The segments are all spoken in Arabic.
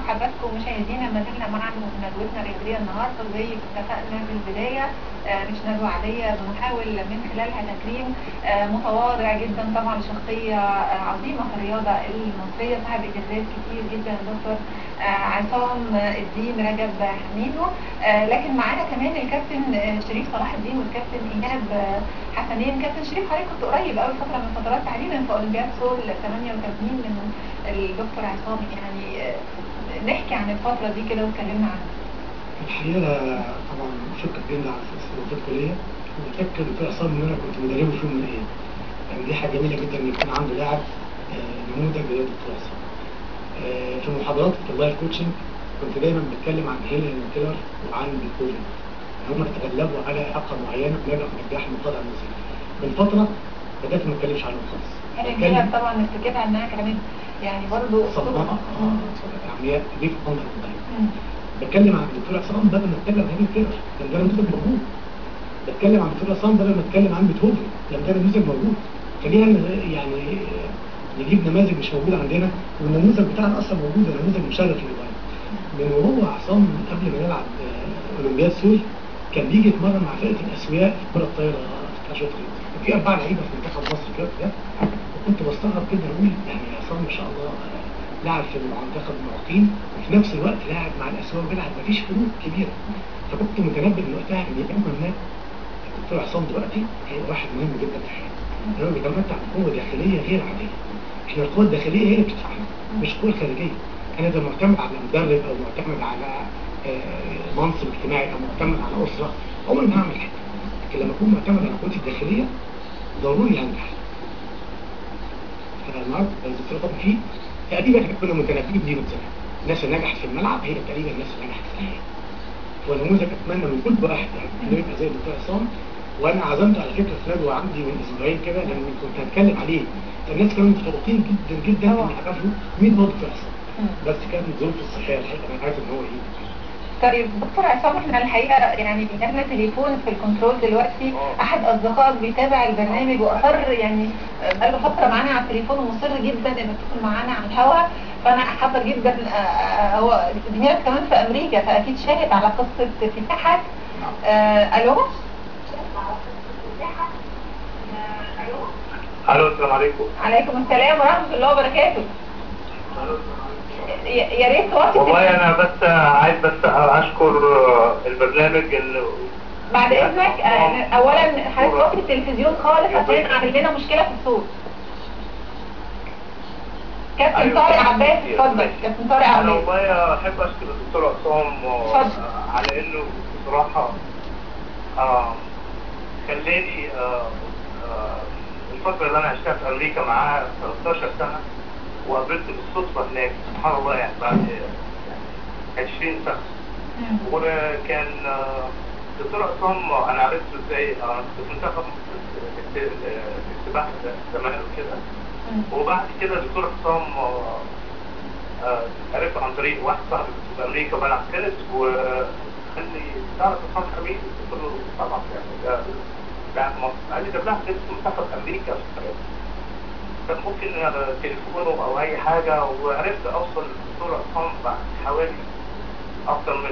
حضراتكم مشاهدينا ما زلنا مع ندوتنا الرياضيه النهارده زي ما اتفقنا في البدايه مش ندوه عاديه، بنحاول من خلالها تكريم متواضع جدا طبعا شخصيه عظيمه في الرياضه المصريه، صاحب انجازات كتير جدا الدكتور عصام الدين رجب حميدو. لكن معانا كمان الكابتن شريف صلاح الدين والكابتن ايهاب حسنين. كابتن شريف حضرتك كنت قريب قوي فتره من الفترات تحديدا في اولمبياد سول 88 من الدكتور عصام، يعني نحكي عن الفتره دي كده واتكلمنا عنها. الحقيقه طبعا شكر جدا على الاستضافه الكليه، ومتاكد دكتور عصام ان انا كنت مدربه في يوم من الايام. يعني دي حاجه جميله جدا ان يكون عنده لاعب نموذج زي دكتور عصام. في محاضرات اللايف كوتشنج كنت دايما بتكلم عن هيلين كيلر وعن بيتهوفن، هم تغلبوا على اعاقه معينه ونجحوا نجاح منقطع النظير. من فتره بدات ما اتكلمش عنهم خالص. هيلين كيلر طبعا نفتكرها انها كانت يعني برضه صدمه يعني دي في قمه المدرب. بتكلم عن الدكتور عصام بدل ما اتكلم عن هيلين كيلر لان ده نموذج موجود. بتكلم عن الدكتور عصام بدل ما اتكلم عن بيتهوفن لان ده نموذج موجود. خلينا يعني نجيب نماذج مش موجوده عندنا، والنموذج بتاعنا اصلا موجود، نموذج مشرف للغايه. من وهو عصام من قبل ما يلعب اولمبياد سول كان بيجي يتمرن مع فرقه الاسوياء في كره الطايره بتاع شاطئ، وفي 4 لعيبه في منتخب مصر كده وكنت بستغرب كده اقول يعني عصام ما شاء الله لاعب في منتخب المعاقين وفي نفس الوقت لاعب مع الاسوياء وبيلعب مفيش فروق كبيره. فكنت متنبه من وقتها ان يوما ما الدكتور عصام دلوقتي هيبقى واحد مهم جدا في حياته. هو بيتمتع بقوه داخليه غير عاديه. احنا القوه الداخليه هي اللي بتدفعنا مش القوه الخارجيه. انا اذا معتمد على مدرب او معتمد على منصب اجتماعي او معتمد على اسره عمري ما هعمل حاجه. لكن لما اكون معتمد على قوتي الداخليه ضروري انجح. فالنهارده الدكتور طبعا فيه تقريبا احنا كنا متنبئين دي من زمان. الناس اللي نجحت في الملعب هي تقريبا الناس اللي نجحت في الحياه. ونموذج اتمنى من كل واحد انه يبقى زي الدكتور عصام. وانا عزمته على فكره في ندوه عندي من اسبوعين كده لان كنت هتكلم عليه. الناس كانوا متفوقين جدا جدا ان يعرفوا مين هو الدكتور عصام. بس كانت الظروف الصحيه الحقيقه انا عارف ان هو ايه. طيب دكتور عصام، احنا الحقيقه يعني جالنا تليفون في الكنترول دلوقتي، احد اصدقائك بيتابع البرنامج واصر يعني بقاله فتره معانا على التليفون ومصر جدا انك تكون معانا على الهواء. فانا حابه جدا هو زميلك كمان في امريكا فاكيد شاهد على قصه افتتاحك. الو الو السلام عليكم. عليكم السلام ورحمه الله وبركاته. يا ريت توصي. والله انا بس عايز اشكر البرنامج بعد اذنك اولا حضرتك وطي التلفزيون خالص عشان عامل لنا مشكله في الصوت. كابتن طارق عباس اتفضل. كابتن طارق عباس. انا والله احب اشكر الدكتور عصام على انه بصراحه خلاني الفتره اللي انا عشتها في امريكا معاه 13 سنه وقابلته بالصدفه هناك سبحان الله يعني بعد 20 سنه. وكان الدكتور عصام انا عرفته ازاي في منتخب السباحه زمان وكده. وبعد كده الدكتور عصام عرفته عن طريق واحد صاحبي في امريكا بلعب تنس وقال لي تعرف عصام حميد؟ قلت له طبعا يعني ده لاعب مصر. قال لي ده بلعب تنس في منتخب امريكا كان ممكن تليفونه او اي حاجه. وعرفت اوصل للدكتور عصام بعد حوالي اكثر من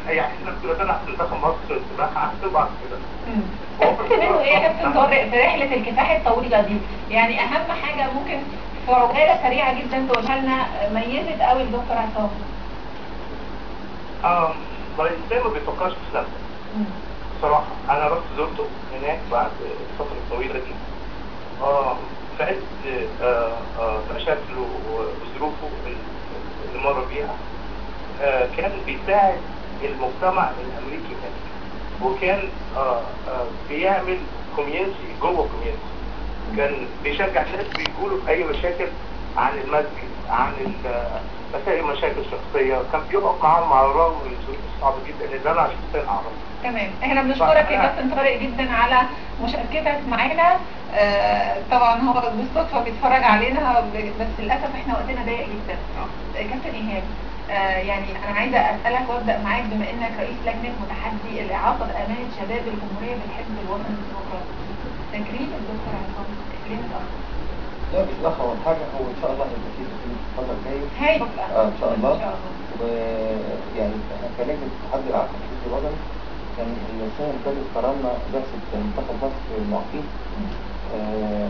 يعني احنا كنا بنلعب في منتخب مصر السباحه عكس بعض كده. بس منه ايه يا كابتن طارق في رحله الكفاح الطويله دي؟ يعني اهم حاجه ممكن في عجاله سريعه جدا تقولها لنا ميزت قوي الدكتور عصام. الانسان ما بيفكرش في نفسه. بصراحه انا رحت زرته هناك بعد الفتره الطويله دي. في عز مشاكله وظروفه اللي مر بيها كان بيساعد المجتمع الامريكي هناك. وكان بيعمل كوميونتي جوه كوميونتي. كان بيشجع الناس بيقولوا في اي مشاكل عن المسجد عن مسائل مشاكل شخصيه. كان بيقف معاهم على الرغم من الظروف الصعبه جدا اللي انا شخصيا اعرفها. تمام، احنا بنشكرك يا كابتن طارق جدا على مشاركتك معانا. طبعا هو بالصدفه بيتفرج علينا بس للاسف احنا وقتنا ضيق جدا. كابتن ايهاب، يعني انا عايزه اسالك وابدا معاك بما انك رئيس لجنه متحدي الاعاقه بامانه شباب الجمهوريه بالحزب الوطني الديمقراطي. تكريم الدكتور عصام ليه متاخر؟ لا مش متاخر ولا حاجه، هو ان شاء الله هيبقى فيه الفتره الجايه. هيبقى ان شاء الله. ويعني احنا كلجنة اتحاد الإعاقة في الحزب الوطني كان السنة اللي فاتت كرمنا بعثة منتخب مصر للمعاقين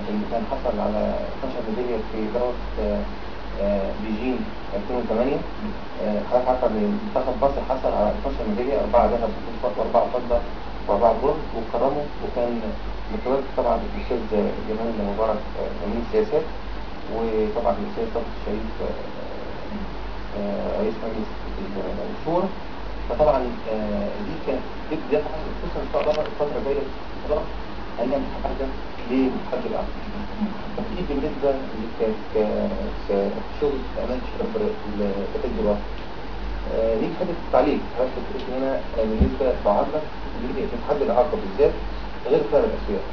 اللي كان حصل على 12 ميدالية في دورة بيجين 2008. حضرتك عارفة إن منتخب مصر حصل على 12 ميدالية، 4 ذهب و4 فضة و4 برونز، وكرمه. وكان متواجد طبعا الأستاذ جمال مبارك أمين السياسات، وطبعا الأستاذ صبري الشريف رئيس مجلس الشورى. فطبعا دي كانت دفعة، خصوصا إن شاء الله الفترة الجاية هنعمل حاجة لاتحاد الإعاقة. دي بالنسبة كشغل أمان شرف الحزب الوطني. نيجي حاجة التعليق. حضرتك بتقول إن أنا بالنسبة بعرضك لاتحاد الإعاقة بالذات غير فرق الأسواق.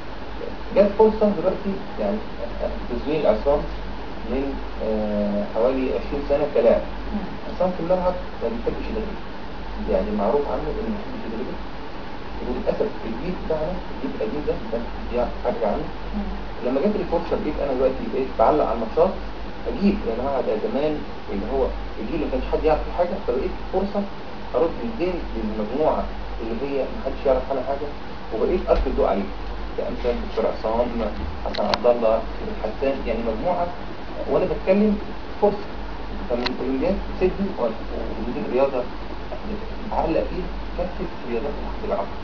جات فرصة دلوقتي يعني تزوين عصام من حوالي 20 سنة كلاعب. عصام في الملعب ما بيحبش يدرب، يعني معروف عنه إنه ما بيحبش يدرب، وللأسف الجيل بتاعنا الجيل القديم ده ما كانش حاجة عنه. لما جات لي فرصة بقيت أنا دلوقتي بقيت بعلق على الماتشات، أجيب يا جماعة ده زمان اللي هو الجيل اللي ما كانش حد يعرف فيه حاجة، فبقيت فرصة أرد الدين للمجموعة اللي هي ما حدش يعرف عنها حاجة، وبقيت ألقي الضوء عليه. كأمثال دكتور عصام، حسن عبد الله، حسان، يعني مجموعة وأنا بتكلم فرصة. فمن الإنجاز سيدني ومدير الرياضة بعلق فيه كافة رياضات الحزب الإعاقة.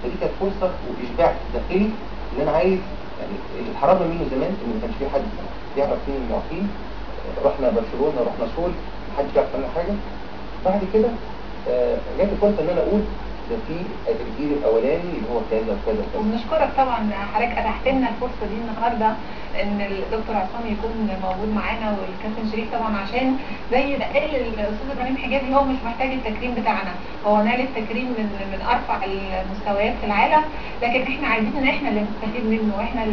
فدي كانت فرصة وإشباع داخلي اللي أنا عايز، يعني الحرام منه زمان إن ما كانش في حد يعرف فين المعاقين. رحنا برشلونة، رحنا سول، محدش يعرف عنها حاجة. بعد كده جات لي فرصة إن أنا أقول ده في الجيل الأولاني اللي هو كذا وكذا وكذا. وبنشكرك طبعا حضرتك أتحت لنا الفرصة دي النهارده ان الدكتور عصام يكون موجود معانا والكابتن شريف طبعا، عشان زي ما قال الاستاذ ابراهيم حجازي هو مش محتاج التكريم بتاعنا، هو نال التكريم من ارفع المستويات في العالم، لكن احنا عايزين ان احنا اللي نستفيد منه، واحنا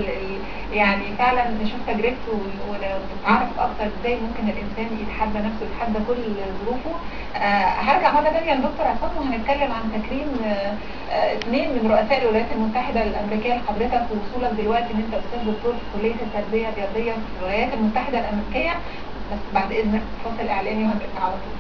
يعني فعلا نشوف تجربته ونتعرف اكتر ازاي ممكن الانسان يتحدى نفسه يتحدى كل ظروفه. هرجع مره ثانيه للدكتور عصام وهنتكلم عن تكريم 2 من رؤساء الولايات المتحده الامريكيه لحضرتك، ووصولك دلوقتي ان انت استاذ دكتور في كليه التربيه الرياضيه في الولايات المتحده الامريكيه. بس بعد اذنك فاصل اعلاني وهنرجع على طول.